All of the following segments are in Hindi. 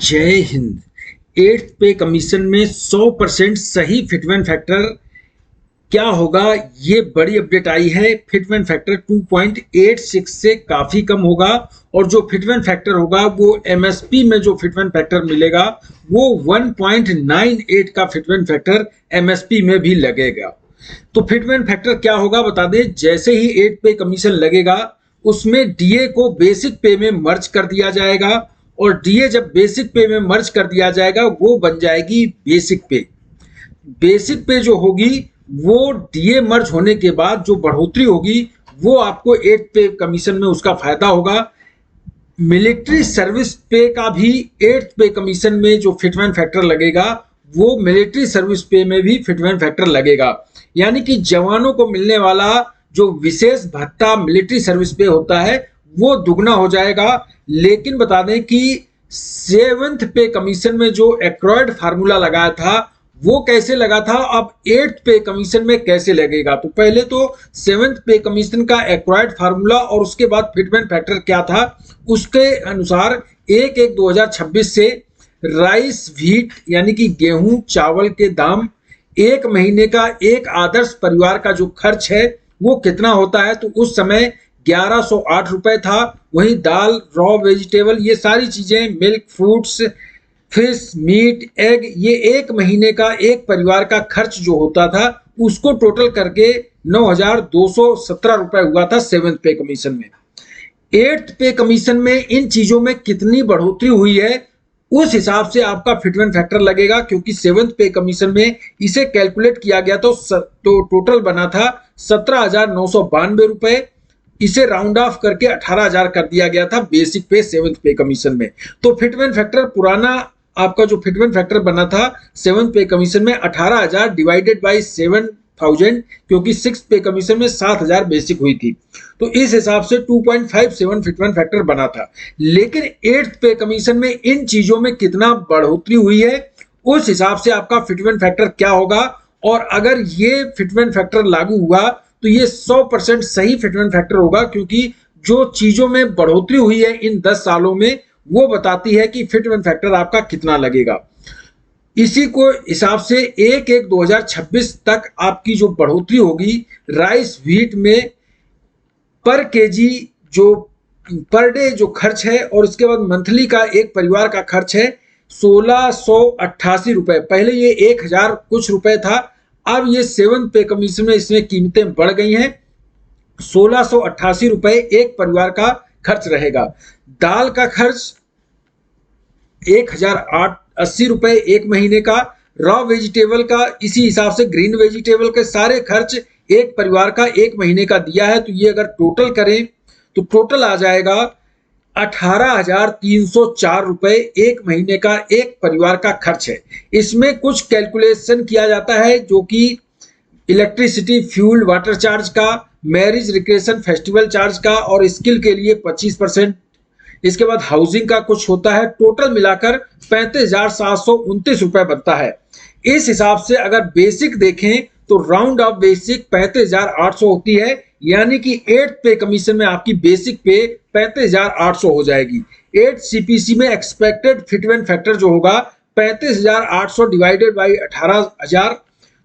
जय हिंद। एट्थ पे कमीशन में 100% सही फिटमेंट फैक्टर क्या होगा, ये बड़ी अपडेट आई है। फिटमेंट फैक्टर 2.86 से काफी कम होगा और जो फिटमेंट फैक्टर होगा वो एमएसपी में जो फिटमेंट फैक्टर मिलेगा वो 1.98 का फिटमेंट फैक्टर एमएसपी में भी लगेगा। तो फिटमेंट फैक्टर क्या होगा बता दें। जैसे ही 8 पे कमीशन लगेगा उसमें डीए को बेसिक पे में मर्ज कर दिया जाएगा और डीए जब बेसिक पे में मर्ज कर दिया जाएगा वो बन जाएगी बेसिक पे। बेसिक पे जो होगी वो डीए मर्ज होने के बाद जो बढ़ोतरी होगी वो आपको 8 पे कमीशन में उसका फायदा होगा। मिलिट्री सर्विस पे का भी 8 पे कमीशन में जो फिटमेंट फैक्टर लगेगा वो मिलिट्री सर्विस पे में भी फिटमेंट फैक्टर लगेगा। यानी कि जवानों को मिलने वाला जो विशेष भत्ता मिलिट्री सर्विस पे होता है वो दुगना हो जाएगा। लेकिन बता दें कि 7th पे कमीशन में जो एक्रॉयड फार्मूला लगाया था वो कैसे लगा था, अब 8th पे कमीशन में कैसे लगेगा। तो पहले तो 7th पे कमीशन का एक्वायर्ड फार्मूला और उसके बाद फिटमेंट फैक्टर क्या था उसके अनुसार 1/1/2026 से राइस व्हीट यानी कि गेहूं चावल के दाम एक महीने का एक आदर्श परिवार का जो खर्च है वो कितना होता है, तो उस समय 1108 रुपए था। वहीं दाल, रॉ वेजिटेबल, ये सारी चीजें, milk, fruits, fish, meat, egg, ये एक महीने का एक परिवार का खर्च जो होता था उसको टोटल करके 9,217 रुपए हुआ था 7th पे कमीशन में। 8th पे कमीशन में इन चीजों में कितनी बढ़ोतरी हुई है उस हिसाब से आपका फिटमेंट फैक्टर लगेगा, क्योंकि 7th पे कमीशन में इसे कैलकुलेट किया गया तो टोटल बना था 17,992 रुपए। इसे राउंड ऑफ करके 18,000 कर दिया गया था बेसिक पे 7th पे कमीशन में। तो फिटमेंट फैक्टर पुराना आपका जो फिटमेंट फैक्टर बना था 7th पे कमीशन में 18,000 डिवाइडेड बाई 7,000, क्योंकि 6th पे कमीशन में 7,000 बेसिक हुई थी तो इस हिसाब से 2.57 फिटमेंट फैक्टर बना था। लेकिन 8th पे कमीशन में इन चीजों में कितना बढ़ोतरी हुई है उस हिसाब से आपका फिटमेंट फैक्टर क्या होगा। और अगर ये फिटमेंट फैक्टर लागू हुआ तो ये 100% सही फिटमेंट फैक्टर होगा, क्योंकि जो चीजों में बढ़ोतरी हुई है इन 10 सालों में वो बताती है कि फिटमेंट फैक्टर आपका कितना लगेगा। इसी को हिसाब से 1/1/2026 तक आपकी जो बढ़ोतरी होगी राइस व्हीट में पर केजी जो पर डे जो खर्च है और उसके बाद मंथली का एक परिवार का खर्च है 1,688 रुपए। पहले ये 1,000 कुछ रुपए था, अब ये 7th पे कमीशन में इसमें कीमतें बढ़ गई हैं। 1,688 रुपए एक परिवार का खर्च रहेगा। दाल का खर्च 1,080 रुपए एक महीने का। रॉ वेजिटेबल का इसी हिसाब से ग्रीन वेजिटेबल के सारे खर्च एक परिवार का एक महीने का दिया है, तो ये अगर टोटल करें तो टोटल आ जाएगा 18,304 रुपए एक महीने का एक परिवार का खर्च है। इसमें कुछ कैलकुलेशन किया जाता है जो कि इलेक्ट्रिसिटी, फ्यूल, वाटर चार्ज का, मैरिज, रिक्रिएशन, फेस्टिवल चार्ज का और स्किल के लिए 25%। इसके बाद हाउसिंग का कुछ होता है। टोटल मिलाकर 35,729 रुपए बनता है। इस हिसाब से अगर बेसिक देखें तो राउंड ऑफ बेसिक 35,800 होती है, यानी कि 8th पे कमीशन में आपकी बेसिक पे 35,800 हो जाएगी। 8 सीपीसी में एक्सपेक्टेड फिटमेंट फैक्टर जो होगा 35,800 डिवाइडेड बाई 18,000,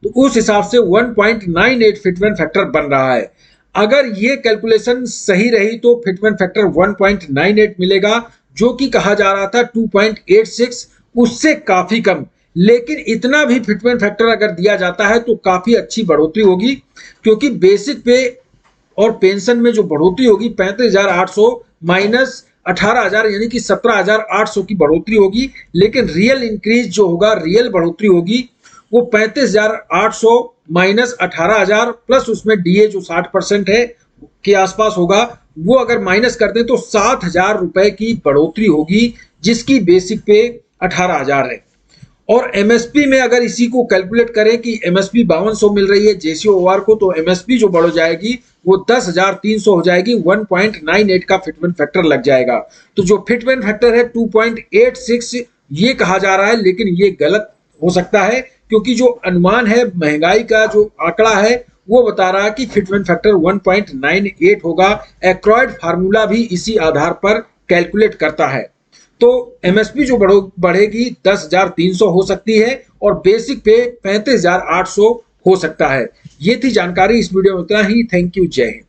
तो उस हिसाब से 1.98 फिटमेंट फैक्टर बन रहा है। अगर ये कैलकुलेशन सही रही तो फिटमेंट फैक्टर 1.98 मिलेगा, जो कि कहा जा रहा था 2.86, उससे काफी कम। लेकिन इतना भी फिटमेंट फैक्टर अगर दिया जाता है तो काफी अच्छी बढ़ोतरी होगी, क्योंकि बेसिक पे और पेंशन में जो बढ़ोतरी होगी 35,800 माइनस 18,000 यानी कि 17,800 की बढ़ोतरी होगी। लेकिन रियल इंक्रीज जो होगा, रियल बढ़ोतरी होगी वो 35,800 माइनस 18,000 प्लस उसमें डीए जो 60% है के आसपास होगा, वो अगर माइनस कर दें तो 7,000 रुपए की बढ़ोतरी होगी, जिसकी बेसिक पे 18,000 है। और एमएसपी में अगर इसी को कैलकुलेट करें कि एमएसपी 5200 मिल रही है जेसीओआर को, तो एमएसपी जो बढ़ जाएगी वो 10,300 हो जाएगी। 1.98 का फिटमेंट फैक्टर लग जाएगा। तो जो फिटमेंट फैक्टर है 2.86 ये कहा जा रहा है, लेकिन ये गलत हो सकता है, क्योंकि जो अनुमान है महंगाई का जो आंकड़ा है वो बता रहा है कि फिटमेंट फैक्टर 1.98 होगा। एक्रॉयड फार्मूला भी इसी आधार पर कैलकुलेट करता है। तो एमएसपी जो बढ़ेगी 10,300 हो सकती है और बेसिक पे 35,800 हो सकता है। ये थी जानकारी, इस वीडियो में इतना ही। थैंक यू, जय हिंद।